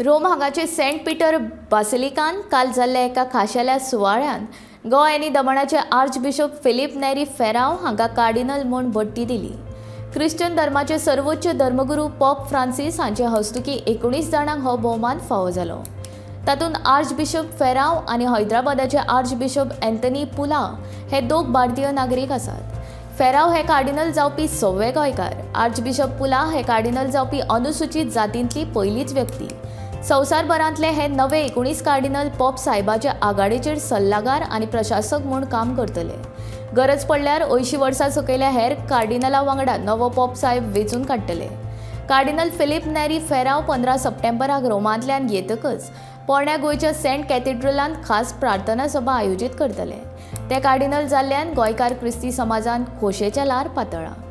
Rome हांगाचे Saint Peter बासिलिकान काल जाल्ल्या एका खाशेल्या सुवाळ्यान गोंय आनी दमणाचे आर्च बिशप फिलीप नेरी फेरांव हांकां कार्डिनल म्हूण बडटी दिली. ख्रिश्चन धर्माचे सर्वोच्च धर्मगुरू पॉप फ्रांसीस हांचे हस्तुकी 19 जाणांक हो भोवमान फावो जालो. तातूंत आर्च बिशप फेरांव आनी हैदराबादाचे आर्च बिशप एंथनी पुला हे दोग भारतीय नागरीक आसात. फेरांव हे कार्डिनल जावपी 6वे गोंयकार. आर्च बिशप पुला हे कार्डिनल जावपी अनुसूचित जातींतली पयलीच व्यक्ती. संवसारभरांतले हे नवे 19 कार्डिनल पॉप सायबाच्या आघाडीचेर सल्लागार आनी प्रशासक म्हूण काम करतले. गरज पडल्यार 80 वर्सां सकयल्या हेर कार्डिनलां वांगडा नवो पॉप सायब वेंचून काडटले. कार्डिनल फिलीप नेरी फेरांव 15 सप्टेंबराक रोमांतल्यान येतकच पोरण्या गोंयच्या सेंट कॅथेड्रलांत खास प्रार्थना सभा आयोजीत करतले. ते कार्डिनल जाल्ल्यान गोंयकार क्रिस्ती समाजांत खोशेचें ल्हार पातळ्ळां.